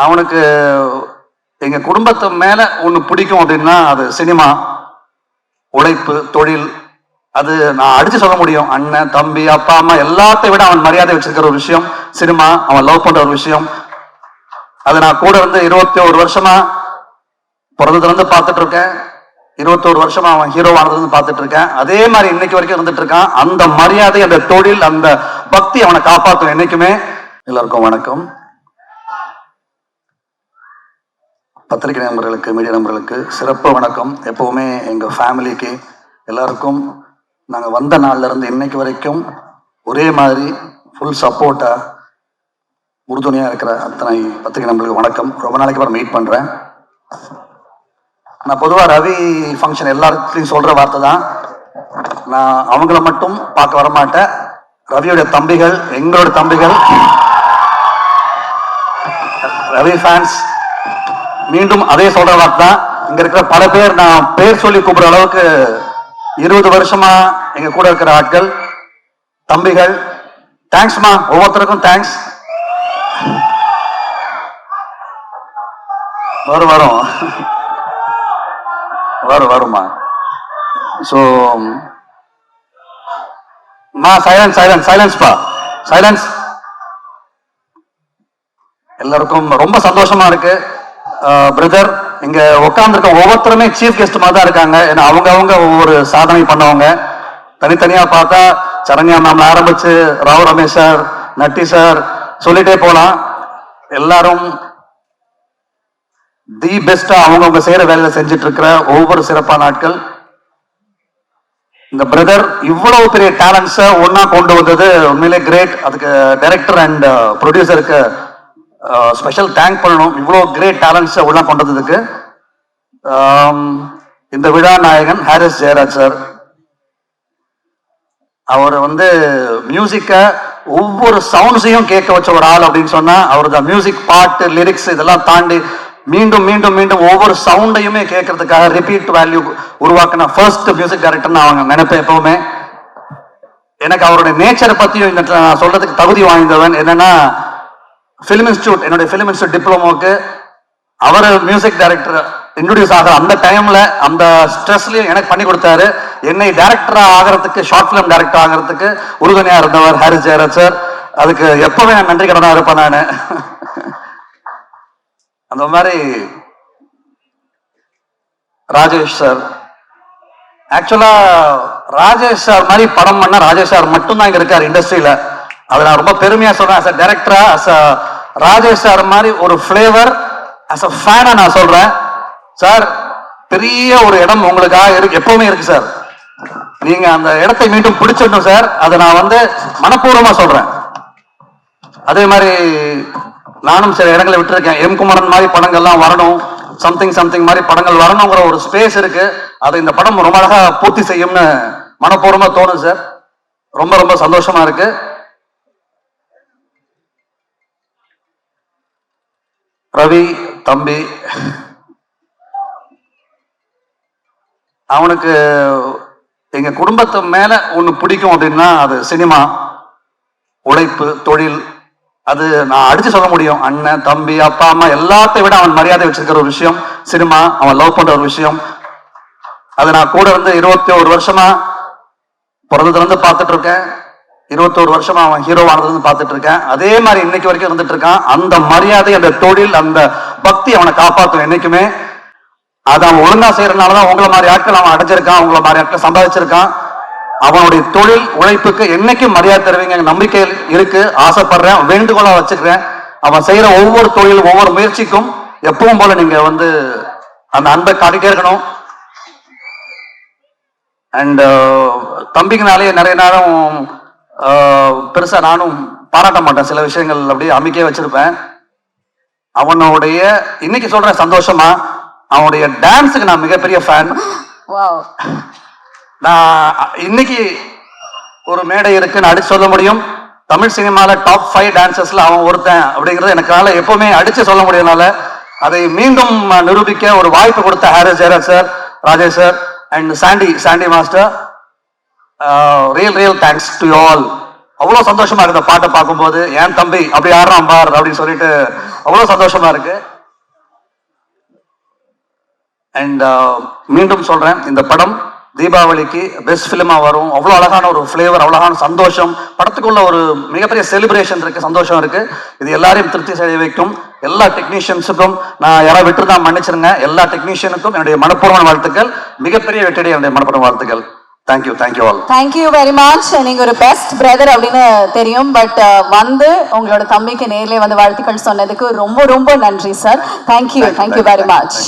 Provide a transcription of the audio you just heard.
அவனுக்கு எங்க குடும்பத்து மேல ஒண்ணு பிடிக்கும் அப்படின்னா அது சினிமா, உழைப்பு, தொழில். அது நான் அடிச்சு சொல்ல முடியும். அண்ணன், தம்பி, அப்பா, அம்மா எல்லாத்தையும் விட அவன் மரியாதை வச்சிருக்கிற ஒரு விஷயம் சினிமா. அவன் லவ் பண்ற ஒரு விஷயம். அது நான் கூட இருந்து 21 வருஷமா பிறந்ததுல இருந்து பார்த்துட்டு இருக்கேன். 21 வருஷமா அவன் ஹீரோ ஆனதுல இருந்து பார்த்துட்டு இருக்கேன். அதே மாதிரி இன்னைக்கு வரைக்கும் இருந்துட்டு இருக்கான். அந்த மரியாதை, அந்த தொழில், அந்த பக்தி அவனை காப்பாற்றும் என்னைக்குமே. எல்லாருக்கும் வணக்கம். பத்திரிகை நண்பர்களுக்கு, மீடியா நண்பர்களுக்கு சிறப்பு வணக்கம். எப்பவுமே எங்க ஃபேமிலிக்கு எல்லாருக்கும் நாங்கள் வந்த நாள்ல இருந்து இன்னைக்கு வரைக்கும் ஒரே மாதிரி ஃபுல் சப்போர்ட்டா உறுதுணையா இருக்கிற அத்தனை பத்திரிகை நண்பர்களுக்கு வணக்கம். ரொம்ப நாளைக்கு அப்புறம் மீட் பண்றேன். நான் பொதுவாக ரவி ஃபங்க்ஷன் எல்லாருக்கும் சொல்ற வார்த்தை தான், நான் அவங்கள மட்டும் பார்க்க வரமாட்டேன். ரவியோட தம்பிகள், எங்களோட தம்பிகள், ரவி ஃபேன்ஸ் மீண்டும் அதே சொல்ற வார்த்தை தான். இங்க இருக்கிற பல பேர் நான் பேர் சொல்லி கூப்பிடுற அளவுக்கு 20 வருஷமா எங்க கூட இருக்கிற ஆட்கள், தம்பிகள், தேங்க்ஸ்மா. ஒவ்வொருத்தருக்கும் தேங்க்ஸ். வருமா. ஸோ மா சைலன்ஸ்பா, சைலன்ஸ். எல்லாருக்கும் ரொம்ப சந்தோஷமா இருக்கு. பிரதர், இங்க உட்காந்துருக்க ஒவ்வொருத்தருமே சீஃப் கெஸ்ட் மாதிரி தான் இருக்காங்க. ஏன்னா அவங்க ஒவ்வொரு சாதனை பண்ணவங்க. தனித்தனியா பார்த்தா சரண்யா மேம் ஆரம்பிச்சு ராவ் ரமேஷ் சார், நட்டி சார், சொல்லிட்டே போலாம். எல்லாரும் தி பெஸ்டா அவங்க செய்யற வேலையில செஞ்சுட்டு இருக்கிற ஒவ்வொரு சிறப்பான நாட்கள். இந்த பிரதர் இவ்வளவு பெரிய டேலண்ட்ஸை ஒன்னா கொண்டு வந்தது உண்மையிலே கிரேட். அதுக்கு டைரக்டர் அண்ட் ப்ரொடியூசருக்கு ஸ்பெஷல் தேங்க் பண்ணணும். இவ்வளவு கிரேட் டேலண்ட்ஸை ஒன்னா கொண்டு வந்ததுக்கு. இந்த விழா நாயகன் ஹாரிஸ் ஜெயராஜ் சார், அவர் மியூசிக்க ஒவ்வொரு சவுண்ட்ஸையும் கேட்க வச்ச ஒரு ஆள் அப்படின்னு சொன்னா அவர் தான். மியூசிக், பாட்டு, லிரிக்ஸ் இதெல்லாம் தாண்டி மீண்டும் மீண்டும் மீண்டும் ஒவ்வொரு சவுண்டையுமே கேட்கறதுக்காக ரிப்பீட் வேல்யூ உருவாக்கின ஃபர்ஸ்ட் மியூசிக் டைரக்டர்னு அவங்க நினைப்பேன் எப்பவுமே. எனக்கு அவருடைய நேச்சரை பத்தியும் நான் சொல்றதுக்கு தகுதி வாய்ந்தவன். என்னன்னா, ஃபிலிம் இன்ஸ்டியூட், என்னுடைய ஃபிலிம் இன்ஸ்டியூட் டிப்ளமோக்கு அவர் மியூசிக் டைரக்டர் இன்ட்ரோடியூஸ் ஆகிற அந்த டைம்ல அந்த ஸ்ட்ரெஸ்லயும் எனக்கு பண்ணி கொடுத்தாரு. என்னை டைரக்டரா ஆகிறதுக்கு, ஷார்ட் பிலிம் டைரக்டர் ஆகிறதுக்கு உறுதுணையா இருந்தவர் ஹாரிஸ் ஜெயராஜ் சார். அதுக்கு எப்பவுமே நான் நன்றி கடனா இருப்பேன் நான். அந்த மாதிரி ராஜேஷ் சார், ஆக்சுவலா ராஜேஷ் சார் மாதிரி படம் பண்ண ராஜேஷ் சார் மட்டும்தான் இங்க இருக்காரு இண்டஸ்ட்ரியில. அதை நான் ரொம்ப பெருமையா சொல்றேன். அஸ் அ டைரக்டரா, ராஜேஷ் சார் மாதிரி ஒரு ஃபிளேவர், அஸ் அ ஃபேனா நான் சொல்றேன். சார், பெரிய ஒரு இடம் உங்களுக்காக இருக்கு, எப்பவுமே இருக்கு சார். நீங்க அந்த இடத்தை மீண்டும் பிடிச்சிடணும் சார். அதை நான் மனப்பூர்வமா சொல்றேன். அதே மாதிரி நானும் சில இடங்களை விட்டுருக்கேன். எம் குமரன் மாதிரி படங்கள்லாம் வரணும், சம்திங் மாதிரி படங்கள் வரணுங்கிற ஒரு ஸ்பேஸ் இருக்கு. அதை இந்த படம் ரொம்ப அழகா பூர்த்தி செய்யும்னு மனப்பூர்வமா தோணும் சார். ரொம்ப ரொம்ப சந்தோஷமா இருக்கு. ரவி தம்பி, அவனுக்கு எங்க குடும்பத்து மேல ஒண்ணு பிடிக்கும் அப்படின்னா அது சினிமா, உழைப்பு, தொழில். அது நான் அடிச்சு சொல்ல முடியும். அண்ணன், தம்பி, அப்பா, அம்மா எல்லாத்தையும் விட அவன் மரியாதை வச்சிருக்கிற ஒரு விஷயம் சினிமா. அவன் லவ் பண்ற ஒரு விஷயம். அது நான் கூட இருந்து 21 வருஷமா பிறந்ததுல இருந்து பார்த்துட்டு இருக்கேன். 21 வருஷமா அவன் ஹீரோ ஆனதுல இருந்து பார்த்துட்டு இருக்கேன். அதே மாதிரி இன்னைக்கு வரைக்கும் இருந்துட்டு இருக்கான். அந்த மரியாதை, அந்த தொழில், அந்த பக்தி அவனை காப்பாற்றும் என்னைக்குமே. அதை அவன் ஒழுங்கா செய்யறதுனாலதான் உங்களை மாதிரி ஆட்கள் அவன் அடைஞ்சிருக்கான், உங்களை மாதிரி ஆட்கள் சம்பாதிச்சிருக்கான். அவனுடைய தொழில் உழைப்புக்கு என்னைக்கும் மரியாதை தருவீங்க நம்பிக்கை இருக்கு. ஆசைப்படுறேன், வேண்டுகோளா வச்சுக்கிறேன். அவன் செய்யற ஒவ்வொரு தொழிலும், ஒவ்வொரு முயற்சிக்கும் எப்பவும் போல நீங்க அந்த அன்பை காட்டிட்டே இருக்கணும். அண்ட் தம்பிக்குனாலே நிறைய நேரம் பெருசா நானும் பாராட்ட மாட்டேன். சில விஷயங்கள் அப்படியே அமைக்கே வச்சிருப்பேன். அவனுடைய இன்னைக்கு சொல்றேன் சந்தோஷமா, அவனுடைய டான்ஸுக்கு நான் மிகப்பெரிய ஃபேன். நான் இன்னைக்கு ஒரு மேடை இருக்குன்னு அடிச்சு சொல்ல முடியும். தமிழ் சினிமால டாப் 5 டான்சர்ஸ்ல அவன் ஒருத்தன் அப்படிங்கிறது எனக்கால எப்பவுமே அடிச்சு சொல்ல முடியனால அதை மீண்டும் நிரூபிக்க ஒரு வாய்ப்பு கொடுத்த Harris Jayaraj sir, Rajesh sir and Sandy master, real thanks to you all அவ்வளவு சந்தோஷமா இருக்கு இந்த பாட்டை பார்க்கும்போது. என் தம்பி அப்படி ஆடுறான் பார் அப்படின்னு சொல்லிட்டு அவ்வளவு சந்தோஷமா இருக்கு. அண்ட் மீண்டும் சொல்றேன், இந்த படம் தீபாவளிக்கு பெஸ்ட் ஃபிலிமா வரும். அவ்வளோ அழகான ஒரு ஃபிளேவர், அழகான சந்தோஷம், படத்துக்குள்ள ஒரு மிகப்பெரிய செலிப்ரேஷன் இருக்கு, சந்தோஷம் இருக்கு. இது எல்லாரையும் திருப்தி செய்ய வைக்கும். எல்லா டெக்னீஷியன்ஸுக்கும் நான் யாராவது விட்டு தான் மன்னிச்சிருங்க. எல்லா டெக்னீஷியனுக்கும் என்னுடைய மனப்பூர்வமான வாழ்த்துக்கள். மிகப்பெரிய வெற்றியுடைய என்னுடைய மனப்பூர்வ வாழ்த்துக்கள். Thank you all. Thank you very much. நீங்க ஒரு பெஸ்ட் பிரதர் அப்படின்னு தெரியும், பட் வந்து உங்களோட தம்பிக்கு நேர்ல வந்து வாழ்த்துக்கள் சொன்னதுக்கு ரொம்ப ரொம்ப நன்றி சார். Thank you very much.